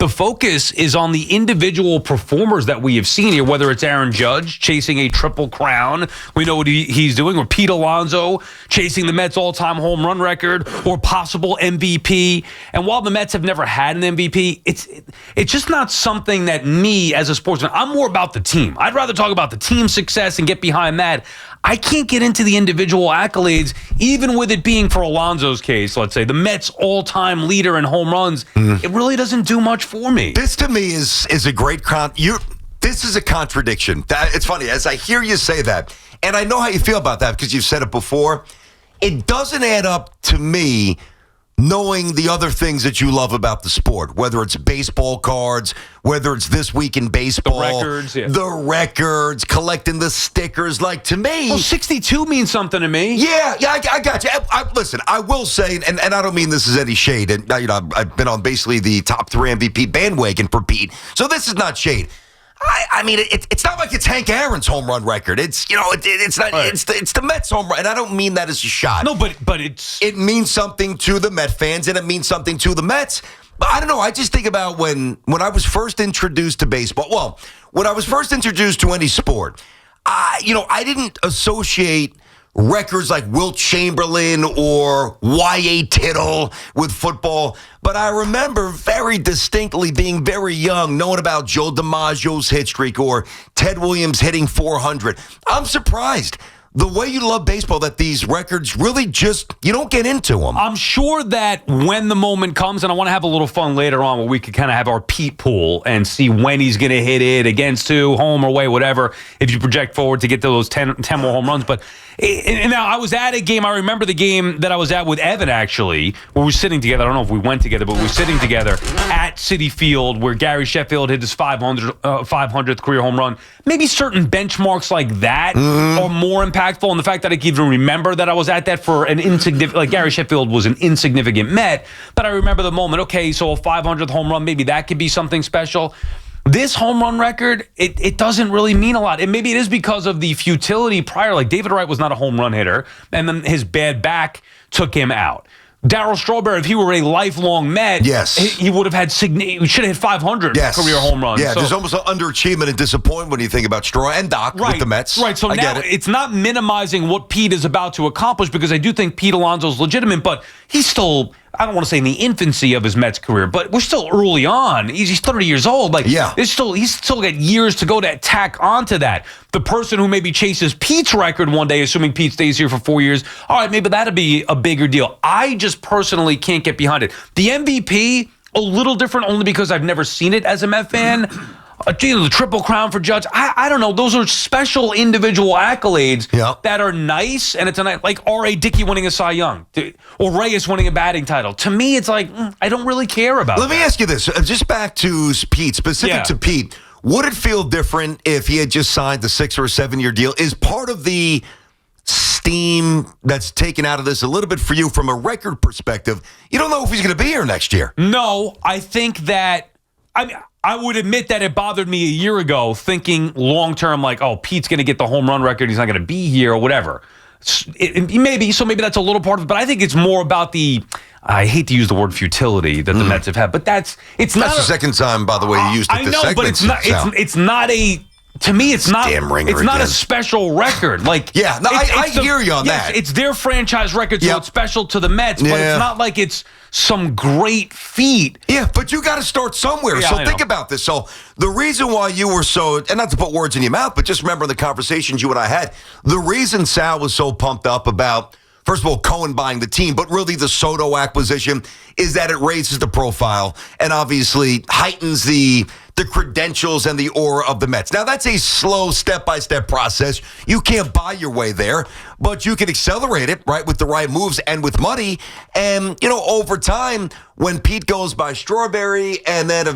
the focus is on the individual performers that we have seen here, whether it's Aaron Judge chasing a triple crown, we know what he's doing, or Pete Alonso chasing the Mets all-time home run record, or possible MVP. And while the Mets have never had an MVP, it's just not something that me as a sportsman, I'm more about the team. I'd rather talk about the team success and get behind that. I can't get into the individual accolades, even with it being, for Alonso's case, let's say, the Mets' all-time leader in home runs. It really doesn't do much for me. This, to me, is a great this is a contradiction. It's funny, as I hear you say that, and I know how you feel about that because you've said it before, it doesn't add up to me knowing the other things that you love about the sport, whether it's baseball cards, whether it's This Week in Baseball, the records, collecting the stickers. Like, to me... Well, 62 means something to me. Yeah, I got you. Listen, I will say, and I don't mean this as any shade, and I've been on basically the top 3 MVP bandwagon for Pete, so this is not shade. I mean, it's not like it's Hank Aaron's home run record. It's it's not. Right. It's the Mets home run, and I don't mean that as a shot. No, but it means something to the Met fans, and it means something to the Mets. But I don't know. I just think about when I was first introduced to baseball. Well, when I was first introduced to any sport, I didn't associate records like Wilt Chamberlain or Y.A. Tittle with football. But I remember very distinctly being very young, knowing about Joe DiMaggio's hit streak or Ted Williams hitting 400. I'm surprised the way you love baseball that these records really just, you don't get into them. I'm sure that when the moment comes, and I want to have a little fun later on where we could kind of have our Pete pool and see when he's going to hit it, against who, home or away, whatever, if you project forward to get to those 10 more home runs. But and now I was at a game, I remember the game that I was at with Evan, actually, where we were sitting together. I don't know if we went together, but we were sitting together at Citi Field where Gary Sheffield hit his 500th career home run. Maybe certain benchmarks like that are more impactful, and the fact that I can even remember that I was at that for an insignificant, like Gary Sheffield was an insignificant Met, but I remember the moment, okay, so a 500th home run, maybe that could be something special. This home run record, it doesn't really mean a lot. And maybe it is because of the futility prior. Like, David Wright was not a home run hitter, and then his bad back took him out. Darryl Strawberry, if he were a lifelong Met, he would have had he should have hit 500 career home runs. Yeah, so, there's almost an underachievement and disappointment when you think about Straw and Doc with the Mets. Right, so now it's not minimizing what Pete is about to accomplish, because I do think Pete Alonso's legitimate, but he's still, I don't want to say in the infancy of his Mets career, but we're still early on. He's 30 years old. Like, he's still got years to go to tack onto that. The person who maybe chases Pete's record one day, assuming Pete stays here for 4 years, all right, maybe that'd be a bigger deal. I just personally can't get behind it. The MVP, a little different only because I've never seen it as a Met fan. The Triple Crown for Judge. I don't know. Those are special individual accolades that are nice, and it's like R.A. Dickey winning a Cy Young or Reyes winning a batting title. To me, it's like, I don't really care about Let me ask you this. Just back to Pete, specific to Pete, would it feel different if he had just signed the 6 or 7 year deal? Is part of the steam that's taken out of this a little bit for you from a record perspective? You don't know if he's going to be here next year. No, I think that, I would admit that it bothered me a year ago, thinking long-term, like, oh, Pete's going to get the home run record, he's not going to be here or whatever. Maybe that's a little part of it, but I think it's more about the, I hate to use the word futility that the Mets have had, but that's the second time, by the way, you used it. I know, but it's not a... To me, it's not a special record. Like, I hear you on that. It's their franchise record, so it's special to the Mets, but it's not like it's some great feat. Yeah, but you got to start somewhere. So think about this. So the reason why you were so, and not to put words in your mouth, but just remember the conversations you and I had, the reason Sal was so pumped up about, first of all, Cohen buying the team, but really the Soto acquisition, is that it raises the profile and obviously heightens the credentials and the aura of the Mets. Now, that's a slow step-by-step process. You can't buy your way there, but you can accelerate it, right, with the right moves and with money. And, over time, when Pete goes by Strawberry and then,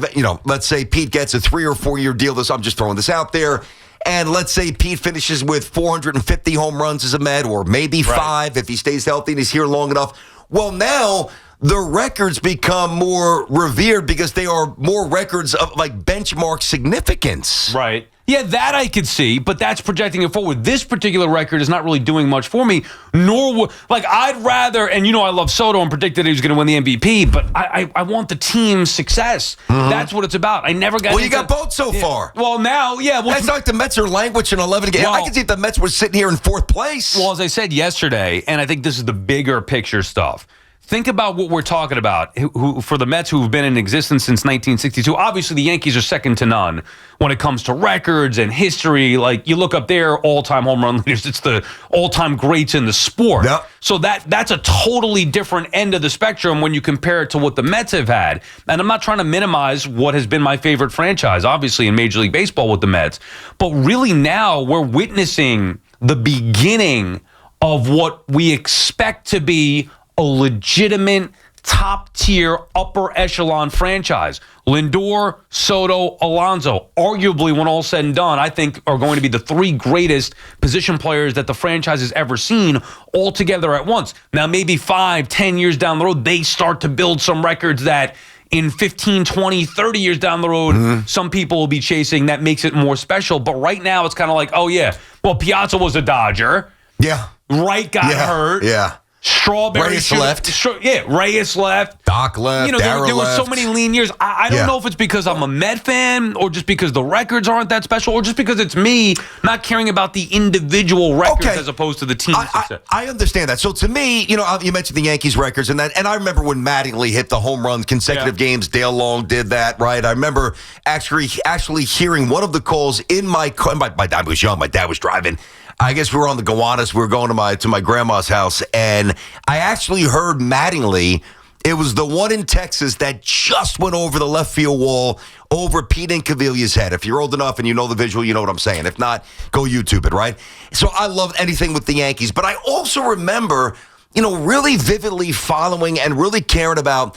let's say Pete gets a 3 or 4 year deal, I'm just throwing this out there, and let's say Pete finishes with 450 home runs as a Met, or maybe 5 if he stays healthy and he's here long enough. Well, now the records become more revered because they are more records of like benchmark significance. Right. Yeah, that I could see, but that's projecting it forward. This particular record is not really doing much for me, I'd rather, and I love Soto and predicted he was going to win the MVP, but I want the team's success. That's what it's about. I never got Well, you got both so far. Well, now, yeah. It's not like the Mets are languishing 11 games. I can see if the Mets were sitting here in fourth place. Well, as I said yesterday, and I think this is the bigger picture stuff, think about what we're talking about. For the Mets, who've been in existence since 1962, obviously the Yankees are second to none when it comes to records and history. Like, you look up their all-time home run leaders, it's the all-time greats in the sport. Yep. So that's a totally different end of the spectrum when you compare it to what the Mets have had. And I'm not trying to minimize what has been my favorite franchise, obviously, in Major League Baseball with the Mets. But really now we're witnessing the beginning of what we expect to be a legitimate top-tier, upper-echelon franchise. Lindor, Soto, Alonso, arguably, when all said and done, I think are going to be the three greatest position players that the franchise has ever seen all together at once. Now, maybe 5-10 years down the road, they start to build some records that in 15, 20, 30 years down the road, some people will be chasing. That makes it more special. But right now, it's kind of like, oh, yeah, well, Piazza was a Dodger. Yeah. Wright got hurt. Yeah. Strawberry Reyes left. Reyes left. Doc left. There were so many lean years. I don't know if it's because I'm a Met fan or just because the records aren't that special or just because it's me not caring about the individual records as opposed to the team success. I understand that. So to me, you mentioned the Yankees records and I remember when Mattingly hit the home run consecutive games. Dale Long did that, right? I remember actually hearing one of the calls in my car. My dad was young. My dad was driving. I guess we were on the Gowanus. We were going to my grandma's house, and I actually heard Mattingly. It was the one in Texas that just went over the left field wall over Pete Incaviglia's head. If you're old enough and you know the visual, you know what I'm saying. If not, go YouTube it, right? So I love anything with the Yankees, but I also remember, really vividly following and really caring about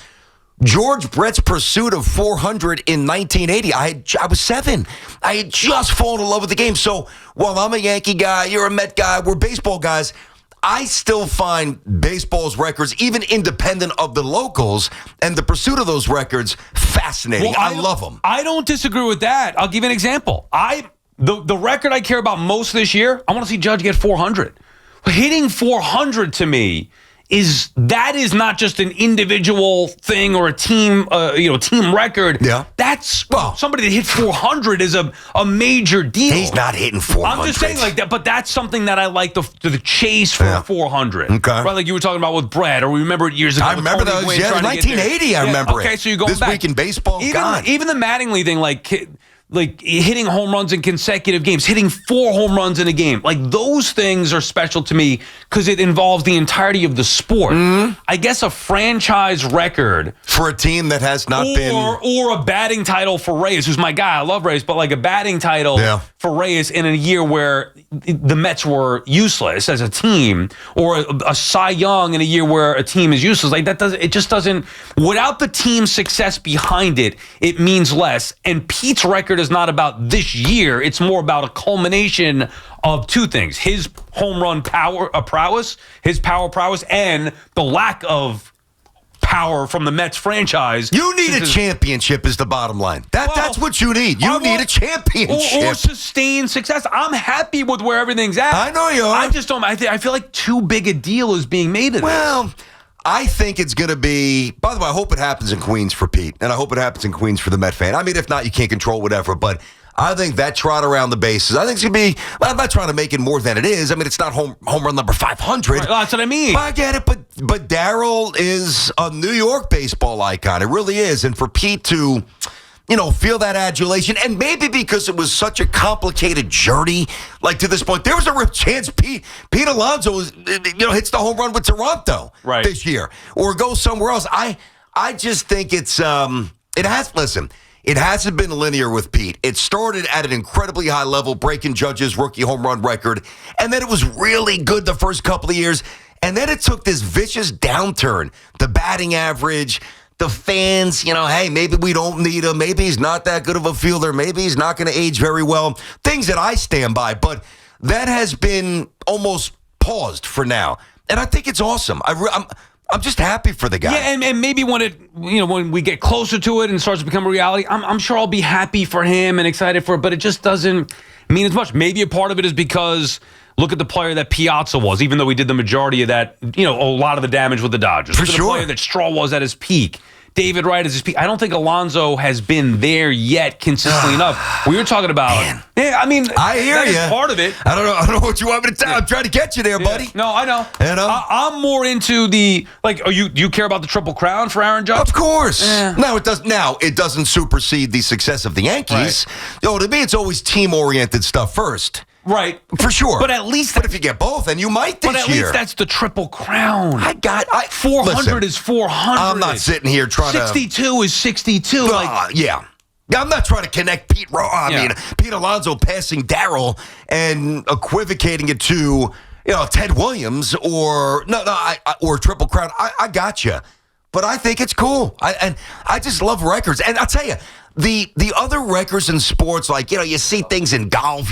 George Brett's pursuit of 400 in 1980. I was 7. I had just fallen in love with the game. So while I'm a Yankee guy, you're a Met guy, we're baseball guys, I still find baseball's records, even independent of the locals, and the pursuit of those records fascinating. Well, I love them. I don't disagree with that. I'll give you an example. The record I care about most this year, I want to see Judge get 400. Hitting 400 to me is not just an individual thing or a team, team record. Yeah, that's somebody that hit 400 is a major deal. He's not hitting 400. I'm just saying like that, but that's something that I like the chase for 400. Okay, right, like you were talking about with Brett, or we remember it years ago. I remember those. Yeah, 1980. I remember it. Okay, so you go this back. Week in baseball. Even the Mattingly thing, like hitting home runs in consecutive games, hitting 4 home runs in a game. Like, those things are special to me because it involves the entirety of the sport. I guess a franchise record for a team that has not been... Or a batting title for Reyes, who's my guy. I love Reyes, but like a batting title for Reyes in a year where the Mets were useless as a team, or a Cy Young in a year where a team is useless. Like, it just doesn't... Without the team's success behind it, it means less. And Pete's record is not about this year. It's more about a culmination of 2 things: his home run prowess, his power prowess, and the lack of power from the Mets franchise. You need a championship is the bottom line. That's what you need. You need a championship. Or sustained success. I'm happy with where everything's at. I know you are. I just don't. I feel like too big a deal is being made of this. Well, I think it's going to be, by the way, I hope it happens in Queens for Pete, and I hope it happens in Queens for the Met fan. I mean, if not, you can't control whatever, but I think that trot around the bases, I think it's going to be, well, I'm not trying to make it more than it is. I mean, it's not home run number 500. Right, that's what I mean. I get it, but Darryl is a New York baseball icon. It really is. And for Pete to... feel that adulation. And maybe because it was such a complicated journey, like to this point, there was a real chance Pete Alonso hits the home run with Toronto this year or goes somewhere else. I just think it hasn't been linear with Pete. It started at an incredibly high level, breaking Judge's rookie home run record. And then it was really good the first couple of years. And then it took this vicious downturn. The batting average, the fans, hey, maybe we don't need him. Maybe he's not that good of a fielder. Maybe he's not going to age very well. Things that I stand by. But that has been almost paused for now. And I think it's awesome. I'm just happy for the guy. Yeah, and maybe when we get closer to it and starts to become a reality, I'm sure I'll be happy for him and excited for it, but it just doesn't mean as much. Maybe a part of it is because look at the player that Piazza was, even though he did the majority of that, a lot of the damage with the Dodgers. For look at sure. the player that Straw was at his peak. David Wright is his peak. I don't think Alonso has been there yet consistently enough. We were talking about, I hear you. Part of it. I don't know what you want me to tell. I'm trying to get you there, buddy. No, I know. I'm more into the do you care about the Triple Crown for Aaron Judge? Of course. No, it does. Now it doesn't supersede the success of the Yankees. Right. To me, it's always team-oriented stuff first. Right. For sure. But at least if you get both, then you might this year. But at least that's the Triple Crown. 400 listen, is 400. I'm not sitting here trying 62 is 62. Yeah. I'm not trying to connect Pete Alonso passing Darryl and equivocating it to, Ted Williams or or Triple Crown. I got you. But I think it's cool. I just love records. And I'll tell you, the other records in sports, you see things in golf,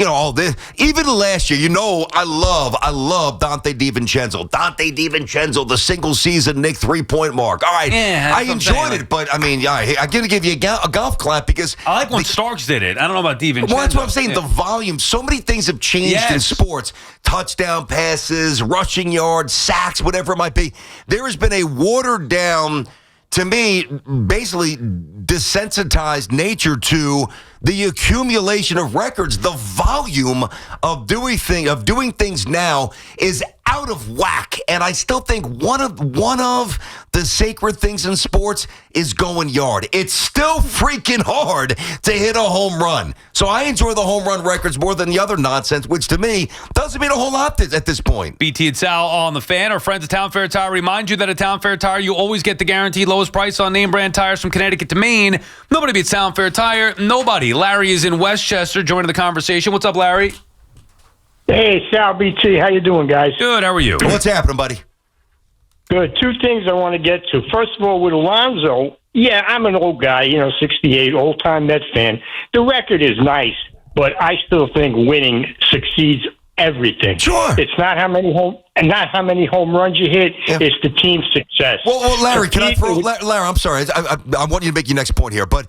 all this. Even last year, I love Dante DiVincenzo. Dante DiVincenzo, the single season Nick 3-point mark. All right, I enjoyed it, but I'm going to give you a golf clap because I like when Starks did it. I don't know about DiVincenzo. Well, that's what I'm saying. The volume, so many things have changed in sports. Touchdown passes, rushing yards, sacks, whatever it might be. There has been a watered down, to me, basically desensitized nature to the accumulation of records. The volume of doing things now is out of whack, and I still think one of the sacred things in sports is going yard. It's still freaking hard to hit a home run. So I enjoy the home run records more than the other nonsense, which to me doesn't mean a whole lot at this point. BT and Sal on the Fan. Our friends at Town Fair Tire remind you that at Town Fair Tire, you always get the guaranteed lowest price on name brand tires from Connecticut to Maine. Nobody beats Town Fair Tire. Nobody. Larry is in Westchester joining the conversation. What's up, Larry? Hey, Sal, BT. How you doing, guys? Good. How are you? What's happening, buddy? Good. Two things I want to get to. First of all, with Alonso, I'm an old guy, 68, old-time Mets fan. The record is nice, but I still think winning succeeds everything. Sure. It's not how many home runs you hit. Yeah. It's the team's success. Well, Larry, Larry, I'm sorry. I want you to make your next point here, but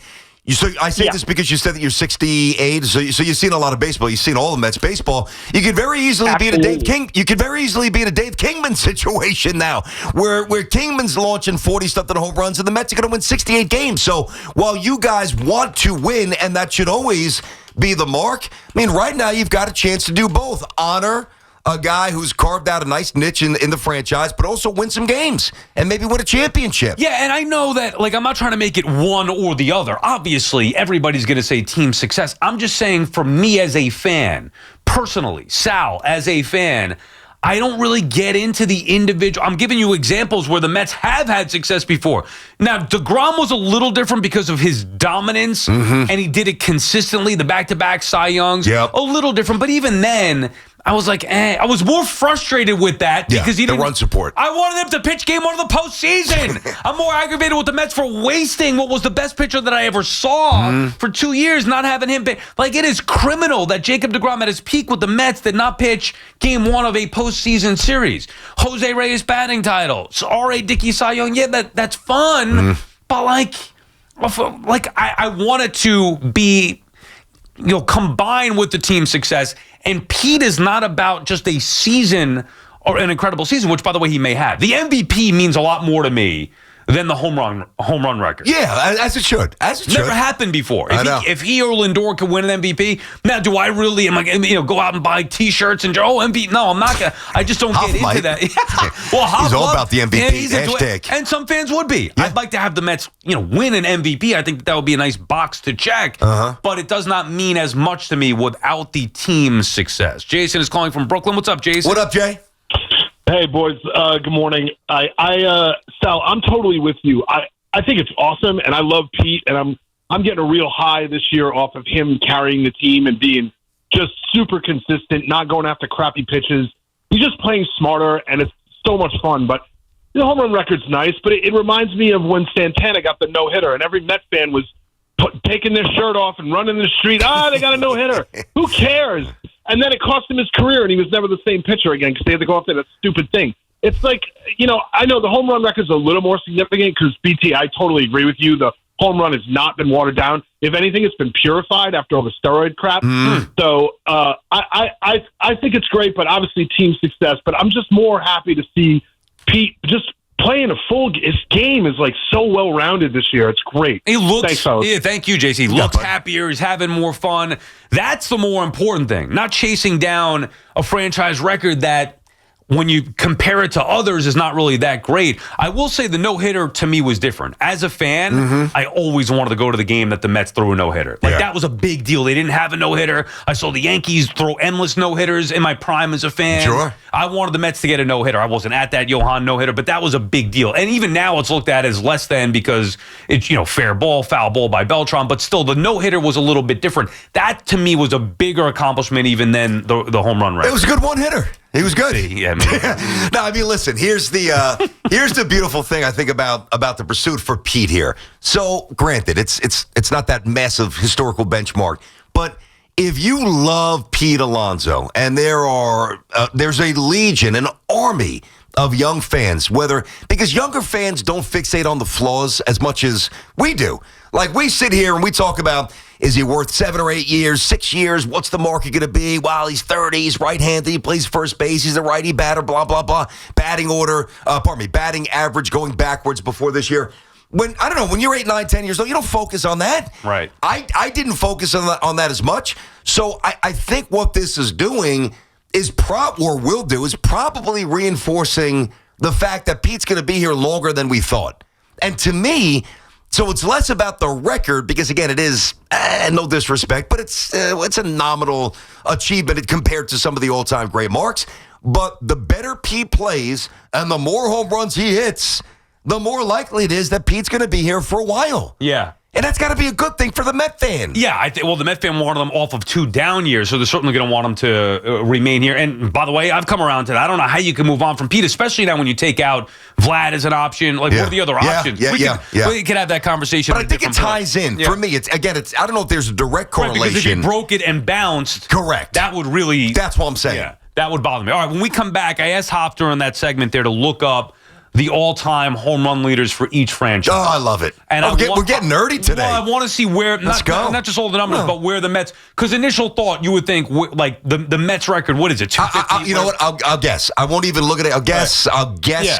I say this because you said that you're 68, so you've seen a lot of baseball. You've seen all of Mets baseball. You could very easily be in a Dave King. You could very easily be in a Dave Kingman situation now, where Kingman's launching 40-something home runs, and the Mets are going to win 68 games. So while you guys want to win, and that should always be the mark, right now you've got a chance to do both. Honor a guy who's carved out a nice niche in the franchise, but also win some games and maybe win a championship. Yeah, and I know that, I'm not trying to make it one or the other. Obviously, everybody's going to say team success. I'm just saying, for me as a fan, personally, Sal, as a fan, I don't really get into the individual. I'm giving you examples where the Mets have had success before. Now, DeGrom was a little different because of his dominance, and he did it consistently, the back-to-back Cy Youngs. Yep. A little different, but even then, I was like, I was more frustrated with that because he didn't run support. I wanted them to pitch game one of the postseason. I'm more aggravated with the Mets for wasting what was the best pitcher that I ever saw for 2 years, not having him pitch. It is criminal that Jacob DeGrom at his peak with the Mets did not pitch game one of a postseason series. Jose Reyes batting title. R.A. Dickey Cy Young. Yeah, that's fun. But I wanted to be combined with the team success. And Pete is not about just a season or an incredible season, which, by the way, he may have. The MVP means a lot more to me than the home run record. Yeah, as it should. Never happened before. If he or Lindor could win an MVP, now do I really go out and buy T-shirts and MVP? No, I'm not gonna. I just don't get into that. Well, he's all about the MVP hashtag, and some fans would be. Yeah. I'd like to have the Mets, win an MVP. I think that would be a nice box to check. But it does not mean as much to me without the team's success. Jason is calling from Brooklyn. What's up, Jason? What up, Jay? Hey, boys. Good morning. Sal, I'm totally with you. I think it's awesome, and I love Pete, and I'm getting a real high this year off of him carrying the team and being just super consistent, not going after crappy pitches. He's just playing smarter, and it's so much fun. But the home run record's nice, but it reminds me of when Santana got the no-hitter, and every Met fan was taking their shirt off and running the street. They got a no-hitter. Who cares? And then it cost him his career, and he was never the same pitcher again because they had to go after that stupid thing. it's like, I know the home run record is a little more significant because, BT, I totally agree with you. The home run has not been watered down. If anything, it's been purified after all the steroid crap. So I think it's great, but obviously team success. But I'm just more happy to see Pete just playing his game is like so well-rounded this year. It's great. He looks, thanks, fellas. yeah, thank you, JC. He looks happier. He's having more fun. That's the more important thing. Not chasing down a franchise record that, when you compare it to others, is not really that great. I will say the no-hitter to me was different. As a fan, I always wanted to go to the game that the Mets threw a no-hitter. That was a big deal. They didn't have a no-hitter. I saw the Yankees throw endless no-hitters in my prime as a fan. Sure. I wanted the Mets to get a no-hitter. I wasn't at that Johan no-hitter, but that was a big deal. And even now it's looked at as less than because it's, fair ball, foul ball by Beltran, but still the no-hitter was a little bit different. That to me was a bigger accomplishment even than the home run record. It was a good one-hitter. He was good. Yeah, no, I mean, listen. Here's the beautiful thing I think about the pursuit for Pete here. So, granted, it's not that massive historical benchmark, but if you love Pete Alonso, and there's a legion, an army of young fans, because younger fans don't fixate on the flaws as much as we do. Like, we sit here and we talk about, is he worth 7 or 8 years, 6 years? What's the market going to be? Well, he's 30, he's right-handed, he plays first base, he's a righty batter, blah, blah, blah. Batting average going backwards before this year. When you're 8, 9, 10 years old, you don't focus on that. Right. I didn't focus on that as much. So I think what this is doing is probably reinforcing the fact that Pete's going to be here longer than we thought. And to me, so it's less about the record because, again, it is, no disrespect, but it's a nominal achievement compared to some of the all-time great marks. But the better Pete plays and the more home runs he hits, the more likely it is that Pete's going to be here for a while. Yeah. And that's got to be a good thing for the Met fan. Yeah, the Met fan wanted them off of 2 down years, so they're certainly going to want them to remain here. And by the way, I've come around to that. I don't know how you can move on from Pete, especially now when you take out Vlad as an option. Like, what are the other options? We could have that conversation. But I think it ties in. For me, it's I don't know if there's a direct correlation. Right, because if you broke it and bounced, correct, that would really... That's what I'm saying. Yeah, that would bother me. All right, when we come back, I asked Hop during that segment there to look up the all-time home run leaders for each franchise. Oh, I love it. And we're getting nerdy today. Well, I want to see where, not just all the numbers, but where the Mets, because initial thought, you would think, like, the Mets record, what is it, 250? You know what, I'll guess. I won't even look at it. I'll guess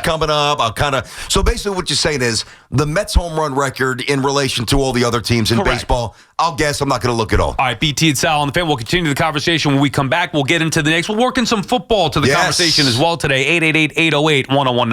coming up. I'll kind of, so basically what you're saying is the Mets home run record in relation to all the other teams in baseball, I'll guess. I'm not going to look at all. All right, BT and Sal on the fan. We'll continue the conversation when we come back. We'll get into the next. We'll work in some football to the conversation as well today. 888-808-1019.